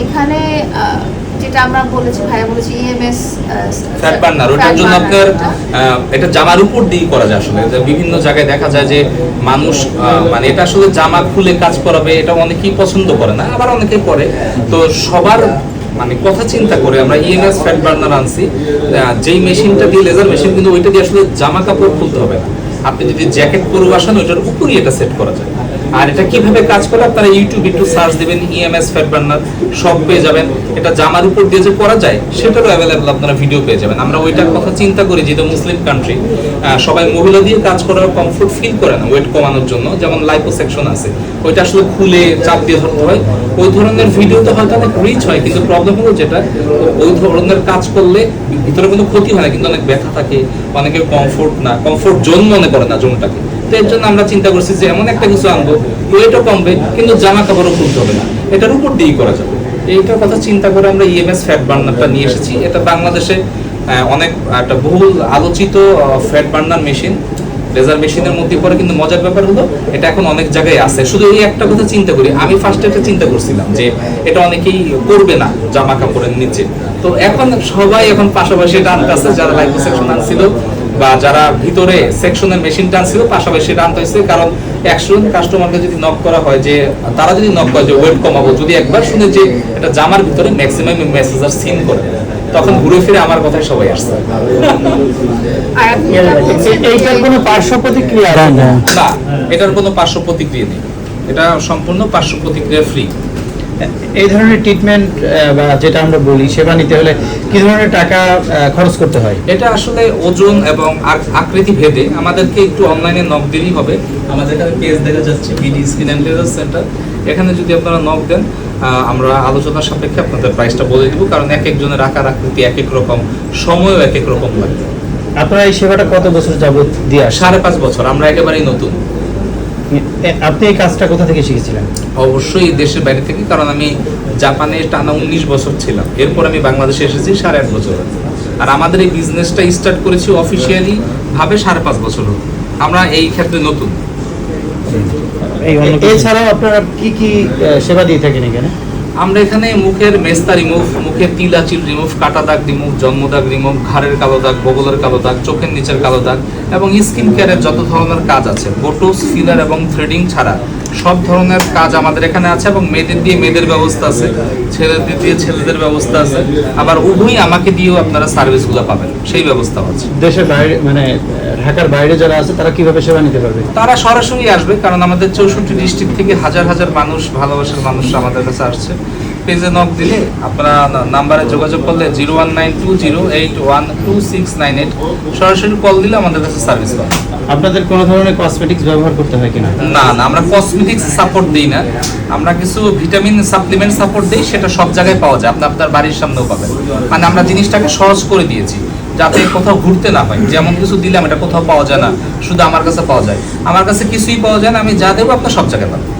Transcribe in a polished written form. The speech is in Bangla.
এখানে যেটা আমরা বলেছি, ভাইয়া বলেছি ইএমএস ফ্যাট বার্নার, ওটার জন্য আপনার এটা জামার উপর দিয়ে করা যায়। আসলে বিভিন্ন জায়গায় দেখা যায় যে মানুষ মানে এটা আসলে জামা খুলে কাজ করাবে, এটা অনেকেই পছন্দ করে না, আবার অনেকেই করে। তো সবার মানে কথা চিন্তা করে আমরা ইএমএস ফ্যাট বার্নার আনছি, যেই মেশিনটা দিয়ে, লেজার মেশিন, কিন্তু ওইটা দিয়ে আসলে জামা কাপড় খুলতে হবে না। আপনি যদি জ্যাকেট পরে আসেন ওইটার উপরই এটা সেট করা যায়। আর এটা কিভাবে কাজ করে আপনারা ইউটিউবে একটু সার্চ দিবেন, ইএমএস ফ্যাট বার্নার, সব পেয়ে যাবেন। এটা জামার উপর দিয়ে যে করা যায় সেটারও অ্যাভেলেবল আপনারা ভিডিও পেয়ে যাবেন। আমরা ওইটার কথা চিন্তা করি, যেহেতু মুসলিম কান্ট্রি, সবাই মহিলা দিয়ে কাজ করার কমফোর্ট ফিল করে না ওয়েট কমানোর জন্য। যেমন লাইপোসেকশন আছে, ওইটা আসলে খুলে চাপ দিয়ে ধরতে হয়। ওই ধরনের ভিডিওতে হয়তো অনেক রিচ হয়, কিন্তু প্রবলেম হলো যেটা ওই ধরনের কাজ করলে ভিতরে কোনো ক্ষতি হয় না, কিন্তু অনেক ব্যথা থাকে, অনেকে কমফোর্ট জোন মনে করে না জোনটাকে। তো এর জন্য আমরা চিন্তা করছি যে এমন একটা কিছু আনবো, ওয়েটও কমবে কিন্তু জামা কাপড়ও খুলতে হবে না, এটার উপর দিয়েই করা যাবে। এইটার কথা চিন্তা করে আমরা ইএমএস ফ্যাট বার্নারটা নিয়ে এসেছি। এটা বাংলাদেশে অনেক একটা বহুল আলোচিত ফ্যাট বার্নার মেশিন, লেজার মেশিনের মধ্যে পড়ে। কিন্তু মজার ব্যাপার হলো এটা এখন অনেক জায়গায় আছে। শুধু এই একটা কথা চিন্তা করি, আমি ফার্স্টে একটা চিন্তা করছিলাম যে এটা অনেকেই করবে না জামা কাপড়ের নিচে। তো এখন সবাই এখন পাশাপাশি এটা আনতেছে, যারা লাইপোসেকশন আনছিল বা যারা ভিতরে সেকশনের মেশিন টানছিল পাশাপাশি এটা আনতে হয়েছে। কারণ 100 কাস্টমারকে যদি নক করা হয়, যে তারা যদি নক করে যে ওয়েট কমাবো, যদি একবার শুনে যে এটা জামার ভিতরে ম্যাক্সিমাম মেসেজার সিন করে, তখন ঘুরে ফিরে আমার কথাই সবাই আসছে। এইটার কোনো পার্শ্ব প্রতিক্রিয়া না, এটার কোনো পার্শ্ব প্রতিক্রিয়া নেই, এটা সম্পূর্ণ পার্শ্ব প্রতিক্রিয়া ফ্রি। এই ধরনের ট্রিটমেন্ট বা যেটা আমরা বলি সেবা নিতে হলে কি ধরনের টাকা খরচ করতে হয়? এটা আসলে ওজন এবং আকৃতি ভেদে আমাদেরকে একটু অনলাইনে নক দিলেই হবে। আমাদের এখানে পেজ দেখা যাচ্ছে BD skin and laser centre, এখানে যদি আপনারা নক দেন আমরা আলোচনার সাপেক্ষে আপনাদের প্রাইসটা বলে দিব। কারণ এক একজনের আকার আকৃতি এক এক রকম, সময়ও এক এক রকম লাগবে। আপনারা এই সেবাটা কত বছর যাবত দিয়ে আসছেন? 5.5 বছর, আমরা একেবারেই নতুন। আপনি এই কাজটা কোথা থেকে শিখেছিলেন? অবশ্যই দেশের বাইরে থেকে, কারণ আমি জাপানে টানা 19 বছর ছিলাম, এরপর আমি বাংলাদেশে এসেছি 8.5 বছর। আর আমাদের এই বিজনেসটা স্টার্ট করেছি অফিসিয়ালি ভাবে 5.5 বছর হলো। আমরা এই ক্ষেত্রে নতুন। এছাড়াও আপনারা কি কি সেবা দিয়ে থাকেন এখানে? আমরা এখানে মুখের মেস্তা রিমুভ, মুখের তিলাচিল রিমুভ, কাটা দাগ রিমুভ, জন্মদাগ রিমুভ, ঘাড়ের কালো দাগ, বগলের কালো দাগ, চোখের নিচের কালো দাগ এবং স্কিন কেয়ারের যত ধরনের কাজ আছে, বোটোক্স, ফিলার এবং থ্রেডিং ছাড়া সব ধরনের কাজ আমাদের এখানে আছে। এবং মেয়েদের দিয়ে মেয়েদের ব্যবস্থা আছে, ছেলেদের দিয়ে ছেলেদের ব্যবস্থা আছে, আবার উভয়ই আমাকে দিয়েও আপনারা সার্ভিসগুলো পাবেন, সেই ব্যবস্থা আছে। দেশের বাইরে মানে ঢাকার বাইরে যারা আছে তারা কিভাবে সেবা নিতে পারবে? তারা সরাসরি আসবে, কারণ আমাদের 64 ডিস্ট্রিক্ট থেকে হাজার হাজার মানুষ, ভালোবাসার মানুষ আমাদের কাছে আসছে। পেজে নক দিলে আপনারা নাম্বারে যোগাযোগ করলে 019208129698 সরাসরি কল দিলে আমাদের কাছে সার্ভিস পাবেন। আপনাদের কোনো ধরনের কসমেটিক্স ব্যবহার করতে হয় কিনা? না, আমরা কসমেটিক্স সাপোর্ট দিই না, আমরা কিছু ভিটামিন সাপ্লিমেন্ট সাপোর্ট দিই, সেটা সব জায়গায় পাওয়া যায়, আপনার বাড়ির সামনেও পাবেন। মানে আমরা জিনিসটাকে সহজ করে দিয়েছি যাতে কোথাও ঘুরতে না হয়। যেমন কিছু দিলাম এটা কোথাও পাওয়া যায় না, শুধু আমার কাছে পাওয়া যায়। আমার কাছে কিছুই পাওয়া যায় না, আমি যা দেবো আপনার সব জায়গায় পাবেন।